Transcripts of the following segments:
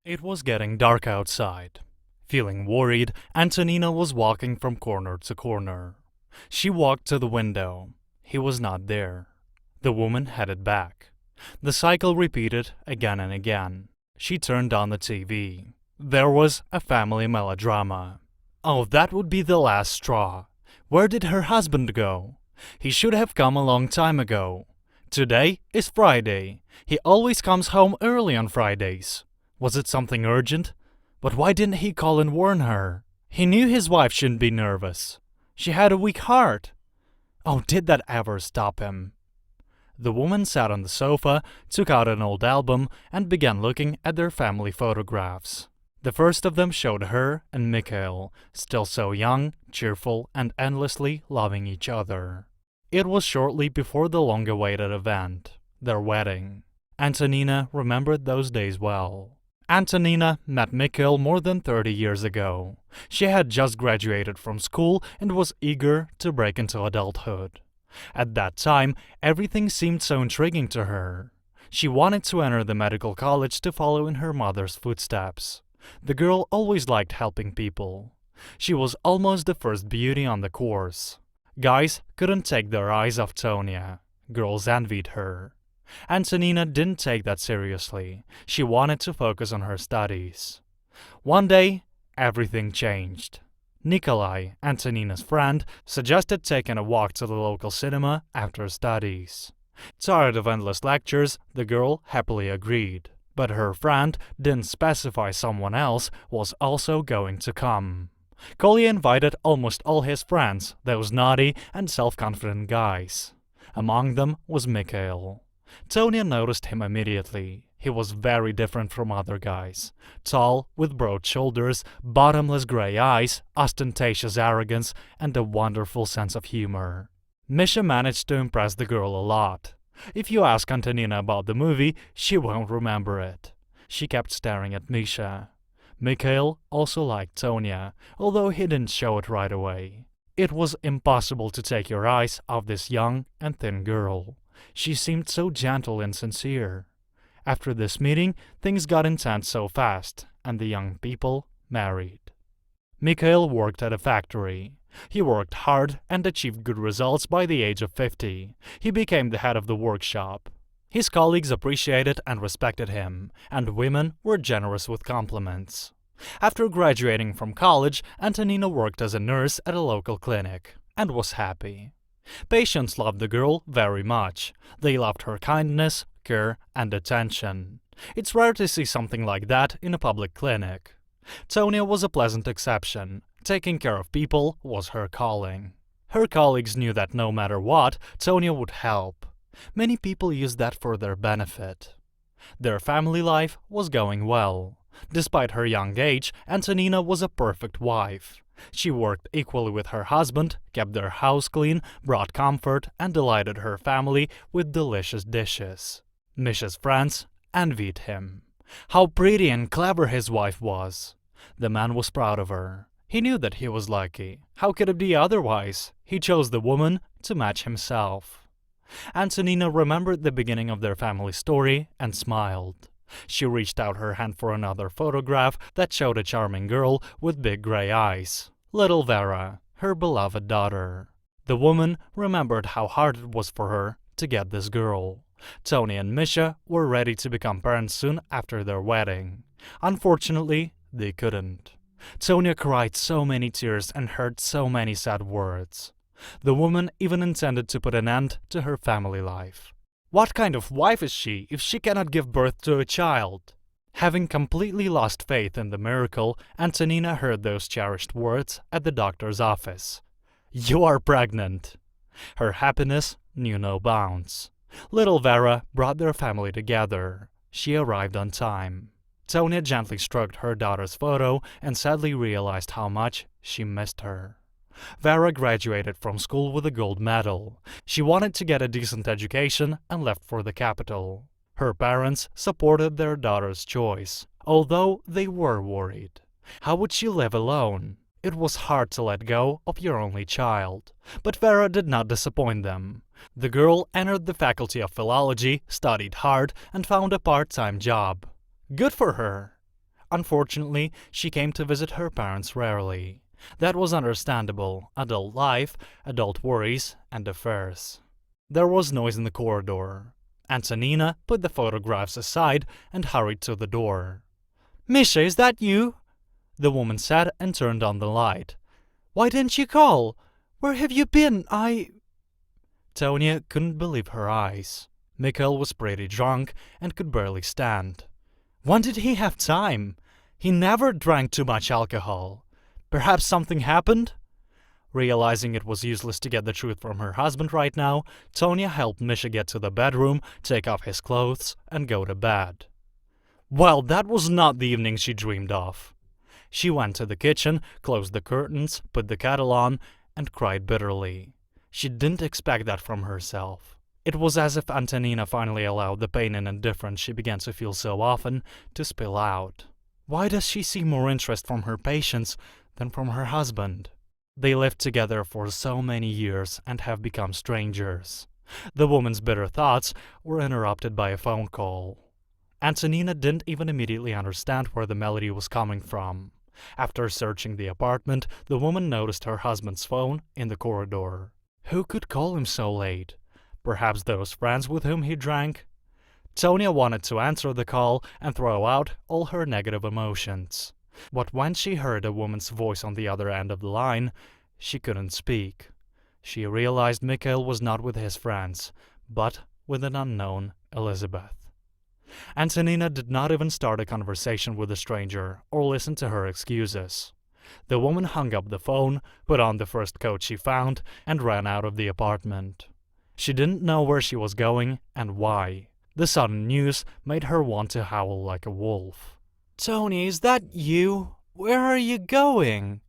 It was getting dark outside. Feeling worried, Antonina was walking from corner to corner. She walked to the window. He was not there. The woman headed back. The cycle repeated again and again. She turned on the TV. There was a family melodrama. Oh, that would be the last straw. Where did her husband go? He should have come a long time ago. Today is Friday. He always comes home early on Fridays. Was it something urgent? But why didn't he call and warn her? He knew his wife shouldn't be nervous. She had a weak heart. Oh, did that ever stop him? The woman sat on the sofa, took out an old album, and began looking at their family photographs. The first of them showed her and Mikhail, still so young, cheerful, and endlessly loving each other. It was shortly before the long-awaited event, their wedding. Antonina remembered those days well. Antonina met Mikhail more than 30 years ago. She had just graduated from school and was eager to break into adulthood. At that time, everything seemed so intriguing to her. She wanted to enter the medical college to follow in her mother's footsteps. The girl always liked helping people. She was almost the first beauty on the course. Guys couldn't take their eyes off Tonia. Girls envied her. Antonina didn't take that seriously. She wanted to focus on her studies. One day, everything changed. Nikolai, Antonina's friend, suggested taking a walk to the local cinema after studies. Tired of endless lectures, the girl happily agreed. But her friend didn't specify someone else was also going to come. Kolya invited almost all his friends, those naughty and self-confident guys. Among them was Mikhail. Tonia noticed him immediately. He was very different from other guys. Tall, with broad shoulders, bottomless gray eyes, ostentatious arrogance, and a wonderful sense of humor. Misha managed to impress the girl a lot. If you ask Antonina about the movie, she won't remember it. She kept staring at Misha. Mikhail also liked Tonia, although he didn't show it right away. It was impossible to take your eyes off this young and thin girl. She seemed so gentle and sincere. After this meeting, things got intense so fast, and the young people married. Mikhail worked at a factory. He worked hard and achieved good results by the age of 50. He became the head of the workshop. His colleagues appreciated and respected him, and women were generous with compliments. After graduating from college, Antonina worked as a nurse at a local clinic, and was happy. Patients loved the girl very much. They loved her kindness, care, and attention. It's rare to see something like that in a public clinic. Tonia was a pleasant exception. Taking care of people was her calling. Her colleagues knew that no matter what, Tonia would help. Many people used that for their benefit. Their family life was going well. Despite her young age, Antonina was a perfect wife. She worked equally with her husband, kept their house clean, brought comfort, and delighted her family with delicious dishes. Misha's friends envied him. How pretty and clever his wife was. The man was proud of her. He knew that he was lucky. How could it be otherwise? He chose the woman to match himself. Antonina remembered the beginning of their family story and smiled. She reached out her hand for another photograph that showed a charming girl with big gray eyes. Little Vera, her beloved daughter. The woman remembered how hard it was for her to get this girl. Tony and Misha were ready to become parents soon after their wedding. Unfortunately, they couldn't. Tonia cried so many tears and heard so many sad words. The woman even intended to put an end to her family life. What kind of wife is she if she cannot give birth to a child? Having completely lost faith in the miracle, Antonina heard those cherished words at the doctor's office. "You are pregnant." Her happiness knew no bounds. Little Vera brought their family together. She arrived on time. Tonia gently stroked her daughter's photo and sadly realized how much she missed her. Vera graduated from school with a gold medal. She wanted to get a decent education and left for the capital. Her parents supported their daughter's choice, although they were worried. How would she live alone? It was hard to let go of your only child. But Vera did not disappoint them. The girl entered the faculty of philology, studied hard, and found a part-time job. Good for her! Unfortunately, she came to visit her parents rarely. That was understandable. Adult life, adult worries and affairs. There was noise in the corridor. Antonina put the photographs aside and hurried to the door. "Misha, is that you?" the woman said and turned on the light. "Why didn't you call? Where have you been? Tonya couldn't believe her eyes. Mikhail was pretty drunk and could barely stand. When did he have time? He never drank too much alcohol. Perhaps something happened? Realizing it was useless to get the truth from her husband right now, Tonya helped Misha get to the bedroom, take off his clothes, and go to bed. Well, that was not the evening she dreamed of. She went to the kitchen, closed the curtains, put the kettle on, and cried bitterly. She didn't expect that from herself. It was as if Antonina finally allowed the pain and indifference she began to feel so often to spill out. Why does she see more interest from her patients than from her husband? They lived together for so many years and have become strangers. The woman's bitter thoughts were interrupted by a phone call. Antonina didn't even immediately understand where the melody was coming from. After searching the apartment, the woman noticed her husband's phone in the corridor. Who could call him so late? Perhaps those friends with whom he drank? Tonya wanted to answer the call and throw out all her negative emotions. But when she heard a woman's voice on the other end of the line, she couldn't speak. She realized Mikhail was not with his friends, but with an unknown Elizabeth. Antonina did not even start a conversation with the stranger or listen to her excuses. The woman hung up the phone, put on the first coat she found, and ran out of the apartment. She didn't know where she was going and why. The sudden news made her want to howl like a wolf. "Tony, is that you? Where are you going?"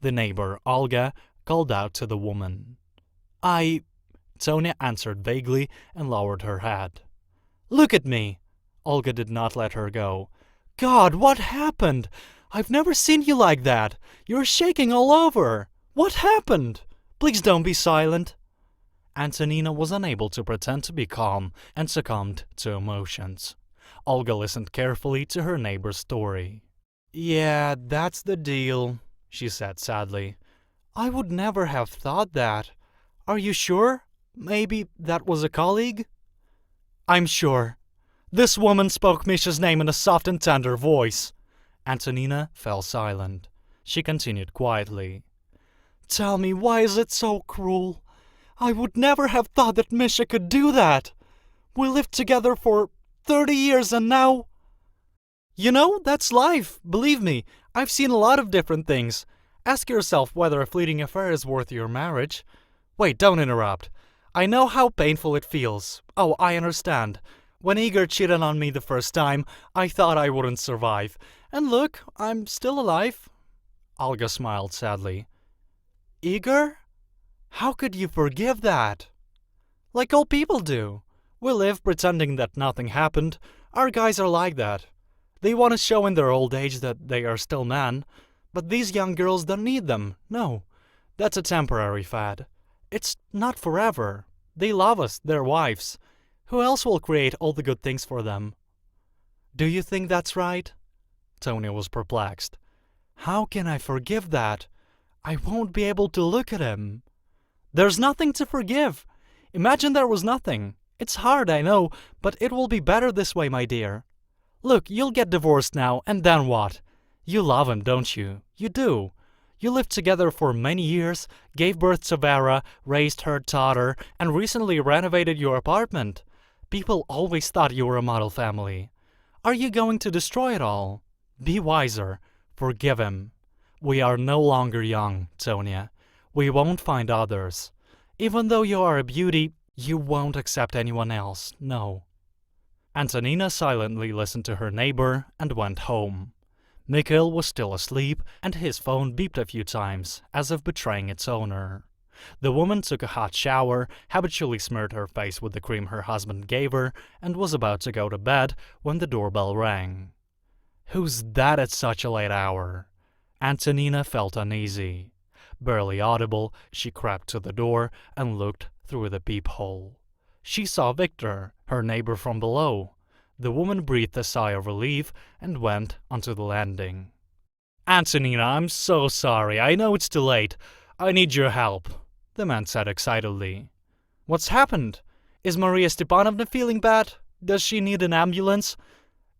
The neighbor, Olga, called out to the woman. Tonya answered vaguely and lowered her head. "Look at me!" Olga did not let her go. "God, what happened? I've never seen you like that. You're shaking all over. What happened? Please don't be silent." Antonina was unable to pretend to be calm and succumbed to emotions. Olga listened carefully to her neighbor's story. "Yeah, that's the deal," she said sadly. "I would never have thought that. Are you sure? Maybe that was a colleague?" "I'm sure." This woman spoke Misha's name in a soft and tender voice. Antonina fell silent. She continued quietly. "Tell me, why is it so cruel? I would never have thought that Misha could do that. We lived together for 30 years and now..." "You know, that's life. Believe me, I've seen a lot of different things. Ask yourself whether a fleeting affair is worth your marriage. Wait, don't interrupt. I know how painful it feels. Oh, I understand. When Igor cheated on me the first time, I thought I wouldn't survive. And look, I'm still alive." Olga smiled sadly. "Igor? How could you forgive that?" "Like all people do. We live pretending that nothing happened. Our guys are like that. They want to show in their old age that they are still men. But these young girls don't need them. No, that's a temporary fad. It's not forever. They love us, their wives. Who else will create all the good things for them?" "Do you think that's right?" Tonya was perplexed. "How can I forgive that? I won't be able to look at him." "There's nothing to forgive. Imagine there was nothing. It's hard, I know, but it will be better this way, my dear. Look, you'll get divorced now, and then what? You love him, don't you? You do. You lived together for many years, gave birth to Vera, raised her, taught her, and recently renovated your apartment. People always thought you were a model family. Are you going to destroy it all? Be wiser. Forgive him. We are no longer young, Tonya. We won't find others. Even though you are a beauty, you won't accept anyone else, no." Antonina silently listened to her neighbor and went home. Mikhail was still asleep, and his phone beeped a few times, as if betraying its owner. The woman took a hot shower, habitually smeared her face with the cream her husband gave her, and was about to go to bed when the doorbell rang. Who's that at such a late hour? Antonina felt uneasy. Barely audible, she crept to the door and looked through the peephole. She saw Victor, her neighbor from below. The woman breathed a sigh of relief and went onto the landing. "Antonina, I'm so sorry. I know it's too late. I need your help," the man said excitedly. "What's happened? Is Maria Stepanovna feeling bad? Does she need an ambulance?"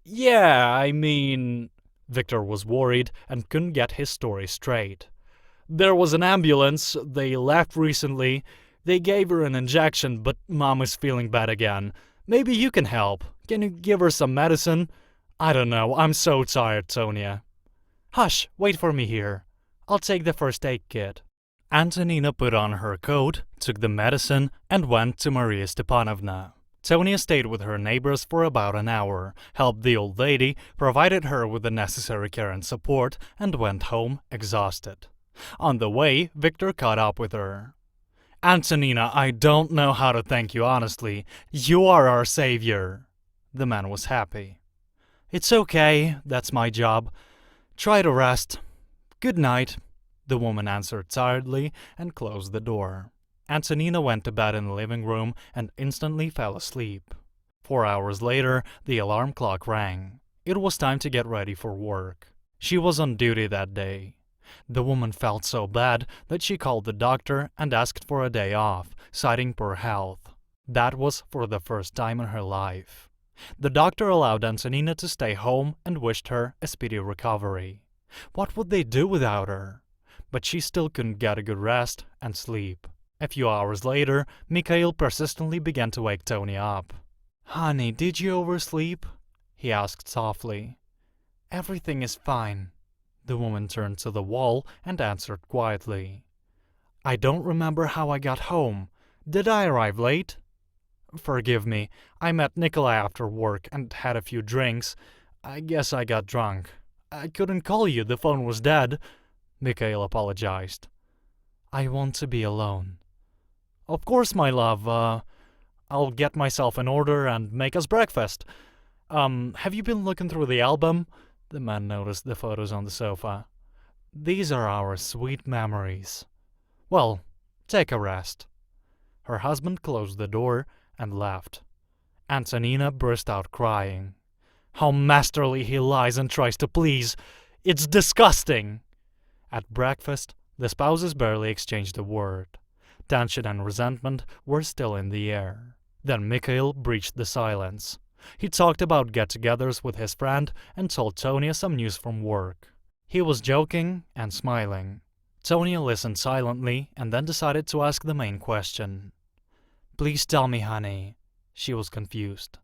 "Yeah, I mean..." Victor was worried and couldn't get his story straight. "There was an ambulance. They left recently. They gave her an injection, but Mom is feeling bad again. Maybe you can help. Can you give her some medicine? I don't know. I'm so tired, Tonia." "Hush, wait for me here. I'll take the first aid kit." Antonina put on her coat, took the medicine, and went to Maria Stepanovna. Tonia stayed with her neighbors for about an hour, helped the old lady, provided her with the necessary care and support, and went home exhausted. On the way, Victor caught up with her. "Antonina, I don't know how to thank you honestly. You are our savior." The man was happy. "It's okay, that's my job. Try to rest. Good night," the woman answered tiredly and closed the door. Antonina went to bed in the living room and instantly fell asleep. 4 hours later, the alarm clock rang. It was time to get ready for work. She was on duty that day. The woman felt so bad that she called the doctor and asked for a day off, citing poor health. That was for the first time in her life. The doctor allowed Antonina to stay home and wished her a speedy recovery. What would they do without her? But she still couldn't get a good rest and sleep. A few hours later, Mikhail persistently began to wake Tonia up. "Honey, did you oversleep?" he asked softly. "Everything is fine." The woman turned to the wall and answered quietly. "I don't remember how I got home. Did I arrive late?" "Forgive me. I met Nikolai after work and had a few drinks. I guess I got drunk. I couldn't call you. The phone was dead." Mikhail apologized. "I want to be alone." "Of course, my love. I'll get myself in order and make us breakfast. Have you been looking through the album?" The man noticed the photos on the sofa. "These are our sweet memories." "Well, take a rest." Her husband closed the door and left. Antonina burst out crying. "How masterly he lies and tries to please! It's disgusting!" At breakfast, the spouses barely exchanged a word. Tension and resentment were still in the air. Then Mikhail breached the silence. He talked about get-togethers with his friend and told Tonia some news from work. He was joking and smiling. Tonia listened silently and then decided to ask the main question. "Please tell me, honey." She was confused.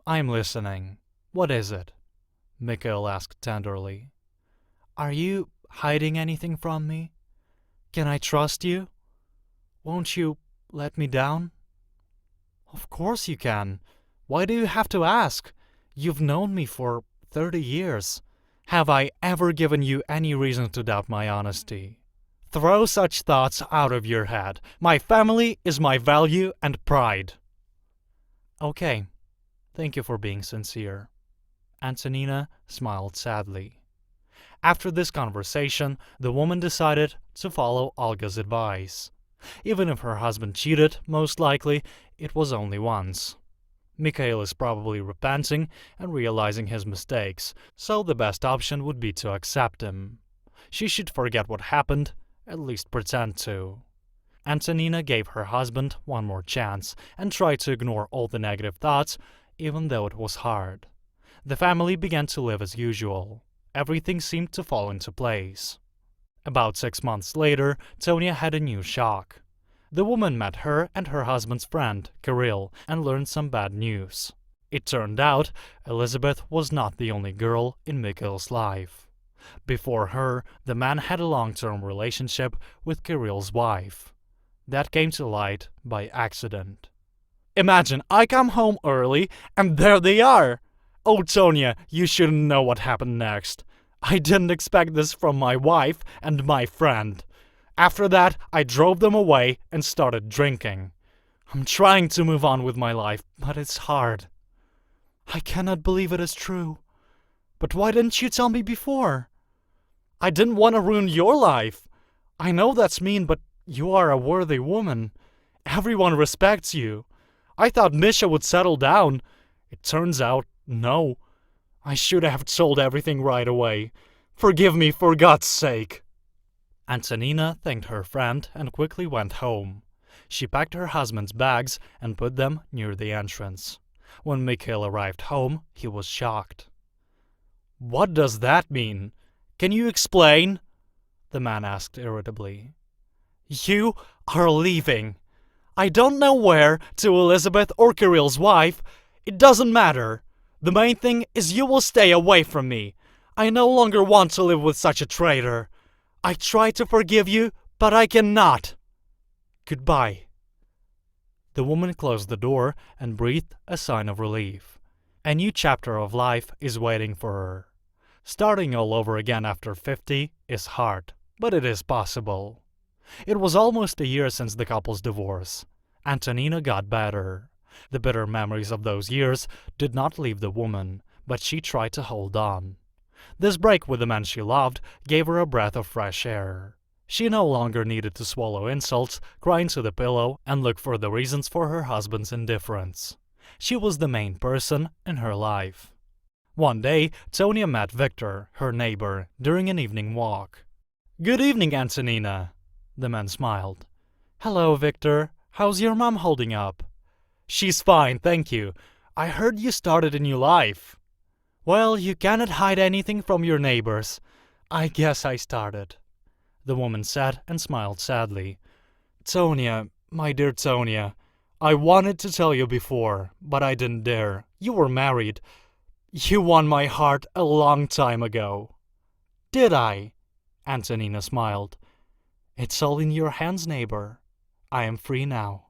"I'm listening. What is it?" Mikhail asked tenderly. "Are you hiding anything from me? Can I trust you? Won't you let me down?" "Of course you can. Why do you have to ask? You've known me for 30 years. Have I ever given you any reason to doubt my honesty? Throw such thoughts out of your head. My family is my value and pride." "Okay. Thank you for being sincere." Antonina smiled sadly. After this conversation, the woman decided to follow Olga's advice. Even if her husband cheated, most likely, it was only once. Mikhail is probably repenting and realizing his mistakes, so the best option would be to accept him. She should forget what happened, at least pretend to. Antonina gave her husband one more chance and tried to ignore all the negative thoughts, even though it was hard. The family began to live as usual. Everything seemed to fall into place. About 6 months later, Tonia had a new shock. The woman met her and her husband's friend, Kirill, and learned some bad news. It turned out Elizabeth was not the only girl in Mikhail's life. Before her, the man had a long-term relationship with Kirill's wife. That came to light by accident. "Imagine, I come home early, and there they are! Oh, Tonia, you shouldn't know what happened next. I didn't expect this from my wife and my friend. After that, I drove them away and started drinking. I'm trying to move on with my life, but it's hard." "I cannot believe it is true. But why didn't you tell me before?" "I didn't want to ruin your life. I know that's mean, but you are a worthy woman. Everyone respects you. I thought Misha would settle down. It turns out No, I should have told everything right away. Forgive me for God's sake. Antonina thanked her friend and quickly went home. She packed her husband's bags and put them near the entrance. When Mikhail arrived home, he was shocked. What does that mean? Can you explain? The man asked irritably. You are leaving. I don't know where, to Elizabeth or Kirill's wife. It doesn't matter. The main thing is you will stay away from me. I no longer want to live with such a traitor. I try to forgive you, but I cannot. Goodbye. The woman closed the door and breathed a sign of relief. A new chapter of life is waiting for her. Starting all over again after 50 is hard, but it is possible. It was almost a year since the couple's divorce. Antonina got better. The bitter memories of those years did not leave the woman, but she tried to hold on. This break with the man she loved gave her a breath of fresh air. She no longer needed to swallow insults, cry into the pillow, and look for the reasons for her husband's indifference. She was the main person in her life. One day, Tonia met Victor, her neighbor, during an evening walk. "Good evening, Antonina." The man smiled. "Hello, Victor. How's your mom holding up?" "She's fine, thank you. I heard you started a new life." "Well, you cannot hide anything from your neighbors. I guess I started," the woman said and smiled sadly. "Tonia, my dear Tonia, I wanted to tell you before, but I didn't dare. You were married. You won my heart a long time ago." "Did I?" Antonina smiled. "It's all in your hands, neighbor. I am free now."